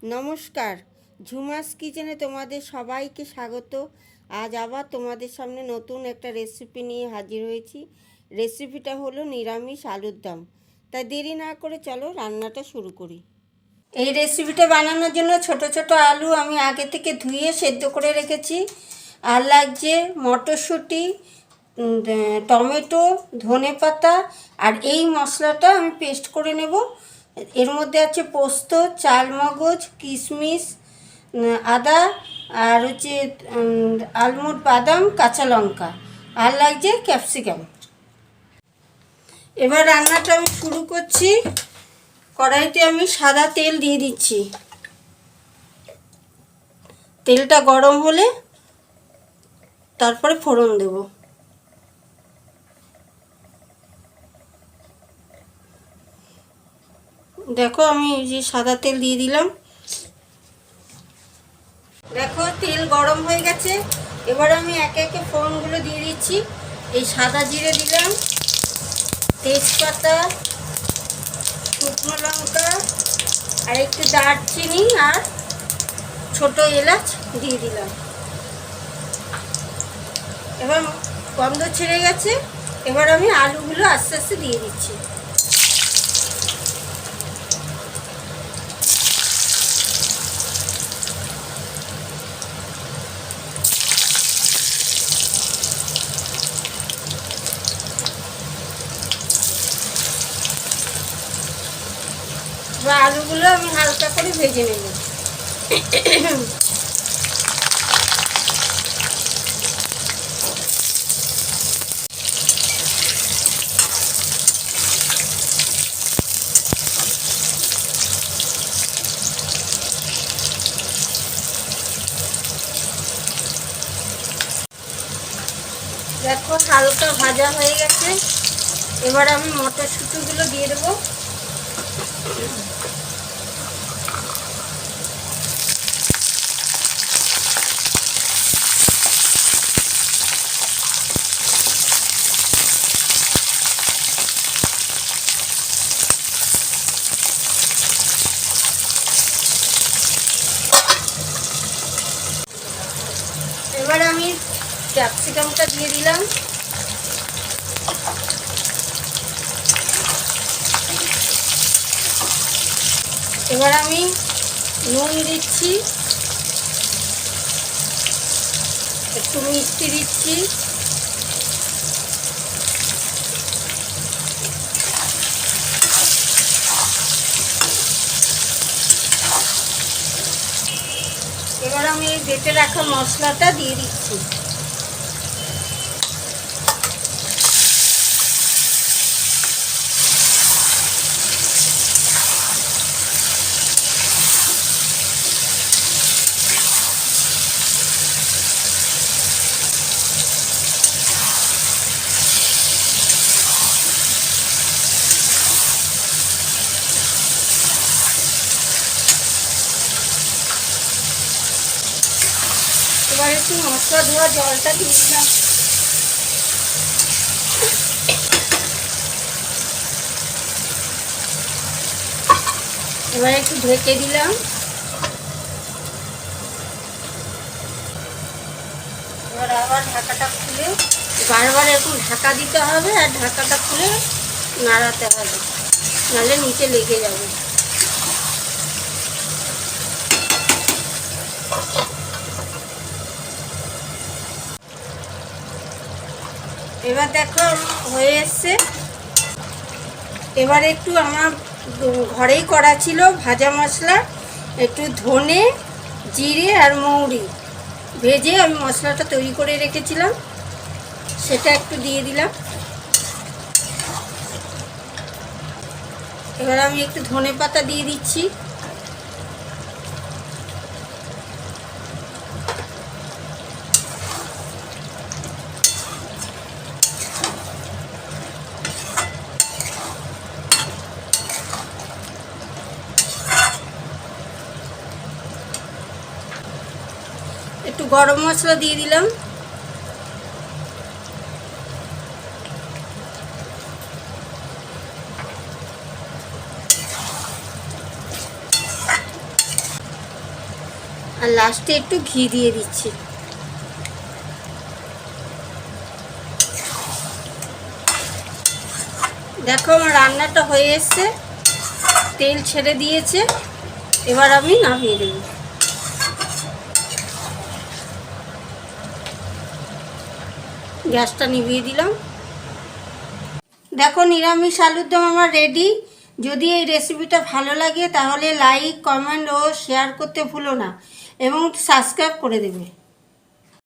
নমস্কার, ঝুমাস কিচেনে তোমাদের সবাইকে স্বাগত। আজ আবার তোমাদের সামনে নতুন একটা রেসিপি নিয়ে হাজির হয়েছি। রেসিপিটা হলো নিরামিষ আলুর দম। তাই দেরি না করে চলো রান্নাটা শুরু করি। এই রেসিপিটা বানানোর জন্য ছোট ছোট আলু আমি আগে থেকে ধুয়ে সেদ্ধ করে রেখেছি। আর লাগছে মটরশুঁটি, টমেটো, ধনেপাতা, আর এই মশলাটা আমি পেস্ট করে নেব। এর মধ্যে আছে পোস্ত, চালমগজ, কিশমিশ, আদা, আর হচ্ছে আলমন্ড, বাদাম, কাঁচা লঙ্কা, আর লাগছে ক্যাপসিকাম। এবার রান্নাটা আমি শুরু করছি। কড়াইতে আমি সাদা তেল দিয়ে দিচ্ছি। তেলটা গরম হলে তারপরে ফোড়ন দেব। দেখো আমি এই যে সাদা তেল দিয়ে দিলাম। দেখো তেল গরম হয়ে গেছে। এবার আমি একে একে ফোড়নগুলো দিয়ে দিচ্ছি। এই সাদা জিরে দিলাম, তেজপাতা, শুকনো লঙ্কা, আর একটু দারচিনি আর ছোট এলাচ দিয়ে দিলাম। এবার গন্ধ ছেড়ে গেছে। এবার আমি আলুগুলো আস্তে আস্তে দিয়ে দিচ্ছি। এবার আলুগুলো আমি হালকা করে ভেজে নেব। দেখো হালকা ভাজা হয়ে গেছে। এবার আমি মটরশুঁটিগুলো দিয়ে দেবো। এবার আমি ক্যাপসিকামটা দিয়ে দিলাম। এবার আমি নুন দিচ্ছি, একটু মিষ্টি দিচ্ছি, এবার আমি এই বেটে রাখা মশলাটা দিয়ে দিচ্ছি। এবার একটু মশলা ধোয়া জলটা দিয়ে দিলাম। এবার একটু ঢেকে দিলাম। এবার আবার ঢাকাটা খুলে বারবার একটু ঢাকা দিতে হবে, আর ঢাকাটা খুলে নাড়াতে হবে, নাহলে নিচে লেগে যাবে। এবার দেখো হয়ে এসছে। এবার একটু আমার ঘরেই করা ছিল ভাজা মশলা, একটু ধনে, জিরে আর মৌরি ভেজে আমি মশলাটা তৈরি করে রেখেছিলাম, সেটা একটু দিয়ে দিলাম। এবার আমি একটু ধনে পাতা দিয়ে দিচ্ছি। একটু গরম মশলা দিয়ে দিলাম। আর লাস্টে একটু ঘি দিয়ে দিচ্ছি। দেখো আমার রান্নাটা হয়ে এসছে, তেল ছেড়ে দিয়েছে, এবার আমি নামিয়ে দেব। গ্যাসটা নিভিয়ে দিলাম। দেখো নিরামিষ আলুর দম আমার রেডি। যদি এই রেসিপিটা ভালো লাগে তাহলে লাইক, কমেন্ট ও শেয়ার করতে ভুলো না এবং সাবস্ক্রাইব করে দেবে।